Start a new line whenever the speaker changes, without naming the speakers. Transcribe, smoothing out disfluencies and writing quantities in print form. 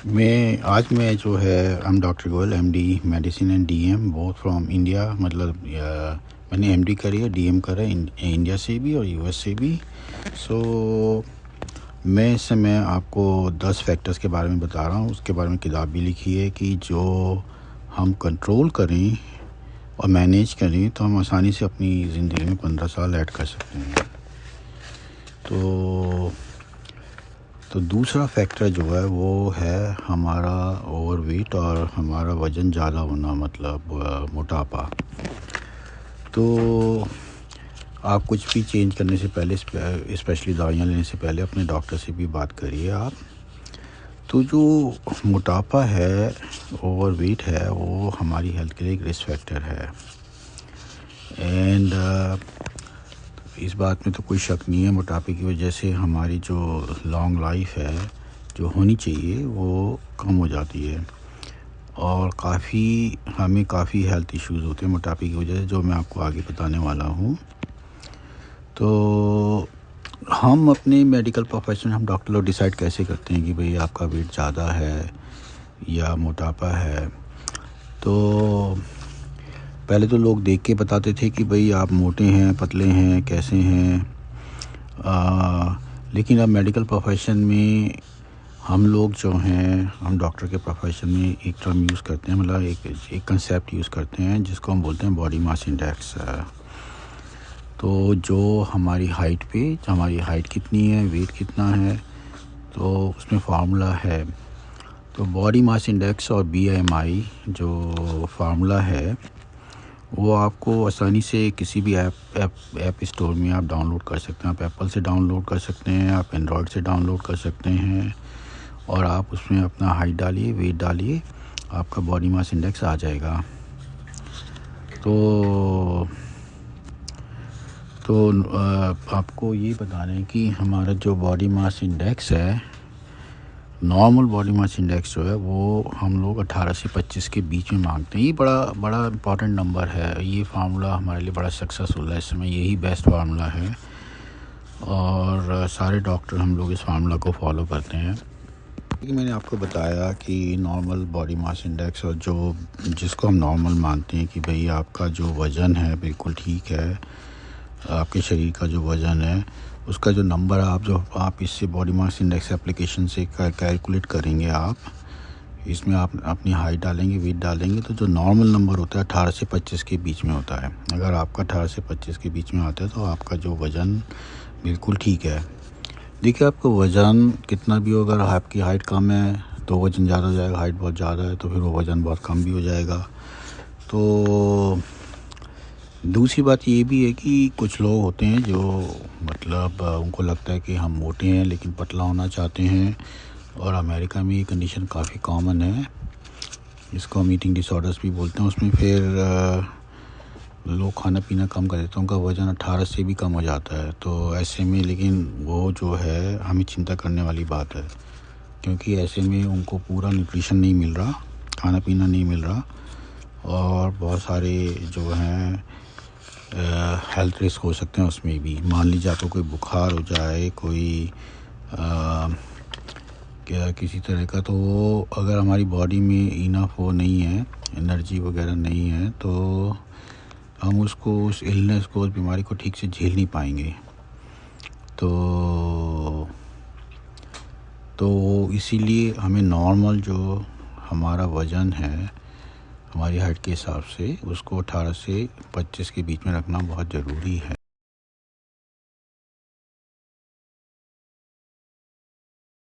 मैं जो है I am doctor Goyal MD medicine and DM both from India. मतलब मैंने एमडी करी है, डीएम करा है इंडिया से भी और यूएस से भी। मैं इस समय आपको 10 फैक्टर्स के बारे में बता रहा हूँ। उसके बारे में किताब भी लिखी है कि जो हम कंट्रोल करें और मैनेज करें तो हम आसानी से अपनी ज़िंदगी में 15 साल ऐड कर सकते हैं। तो दूसरा फैक्टर जो है वो है हमारा ओवरवेट और हमारा वज़न ज़्यादा होना, मतलब मोटापा। तो आप कुछ भी चेंज करने से पहले, स्पेशली दवाइयाँ लेने से पहले अपने डॉक्टर से भी बात करिए आप। तो जो मोटापा है, ओवरवेट है, वो हमारी हेल्थ के लिए एक रिस्क फैक्टर है। एंड इस बात में तो कोई शक नहीं है, मोटापे की वजह से हमारी जो लॉन्ग लाइफ है जो होनी चाहिए वो कम हो जाती है और हमें काफ़ी हेल्थ इश्यूज़ होते हैं मोटापे की वजह से, जो मैं आपको आगे बताने वाला हूँ। तो हम अपने मेडिकल प्रोफेशन, हम डॉक्टर लोग डिसाइड कैसे करते हैं कि भाई आपका वेट ज़्यादा है या मोटापा है। तो पहले तो लोग देख के बताते थे कि भाई आप मोटे हैं, पतले हैं, कैसे हैं। लेकिन अब मेडिकल प्रोफेशन में हम लोग जो हैं, हम डॉक्टर के प्रोफेशन में एक टर्म यूज़ करते हैं, मतलब एक कंसेप्ट यूज़ करते हैं जिसको हम बोलते हैं बॉडी मास इंडेक्स। तो जो हमारी हाइट कितनी है, वेट कितना है, तो उसमें फार्मूला है। तो बॉडी मास इंडेक्स और BMI जो फार्मूला है वो आपको आसानी से किसी भी ऐप स्टोर में आप डाउनलोड कर सकते हैं। आप एप्पल से डाउनलोड कर सकते हैं, आप एंड्रॉयड से डाउनलोड कर सकते हैं और आप उसमें अपना हाइट डालिए, वेट डालिए, आपका बॉडी मास इंडेक्स आ जाएगा। तो आपको ये बता रहे हैं कि हमारा जो बॉडी मास इंडेक्स है, नॉर्मल बॉडी मास इंडेक्स जो है वो हम लोग 18 से 25 के बीच में मांगते हैं। ये बड़ा इम्पॉर्टेंट नंबर है। ये फार्मूला हमारे लिए बड़ा सक्सेसफुल है, इस समय यही बेस्ट फार्मूला है और सारे डॉक्टर हम लोग इस फार्मूला को फॉलो करते हैं। कि मैंने आपको बताया कि नॉर्मल बॉडी मास इंडेक्स और जिसको हम नॉर्मल मानते हैं कि भाई आपका जो वज़न है बिल्कुल ठीक है, आपके शरीर का जो वज़न है उसका जो नंबर आप इससे बॉडी मास इंडेक्स एप्लीकेशन से कैलकुलेट करेंगे। आप इसमें आप अपनी हाइट डालेंगे, वेट डालेंगे, तो जो नॉर्मल नंबर होता है 18 से 25 के बीच में होता है। अगर आपका 18 से 25 के बीच में आता है तो आपका जो वज़न बिल्कुल ठीक है। देखिए, आपका वज़न कितना भी हो, अगर आपकी हाइट कम है तो वज़न ज़्यादा हो जाएगा, हाइट बहुत ज़्यादा है तो फिर वो वज़न बहुत कम भी हो जाएगा। तो दूसरी बात ये भी है कि कुछ लोग होते हैं जो मतलब उनको लगता है कि हम मोटे हैं लेकिन पतला होना चाहते हैं, और अमेरिका में ये कंडीशन काफ़ी कॉमन है, इसको हम ईटिंग डिसऑर्डर्स भी बोलते हैं। उसमें फिर लोग खाना पीना कम कर देते हैं, उनका वज़न 18 से भी कम हो जाता है। तो ऐसे में लेकिन वो जो है हमें चिंता करने वाली बात है, क्योंकि ऐसे में उनको पूरा न्यूट्रिशन नहीं मिल रहा, खाना पीना नहीं मिल रहा और बहुत सारे जो हैं हेल्थ रिस्क हो सकते हैं उसमें भी। मान लीजिए आपको कोई बुखार हो जाए, कोई किसी तरह का, तो वो अगर हमारी बॉडी में इनफ वो नहीं है, एनर्जी वगैरह नहीं है, तो हम उस इलनेस को, उस बीमारी को ठीक से झेल नहीं पाएंगे। तो इसीलिए हमें नॉर्मल जो हमारा वज़न है हमारी हाइट के हिसाब से उसको 18 से 25 के बीच में रखना बहुत ज़रूरी है।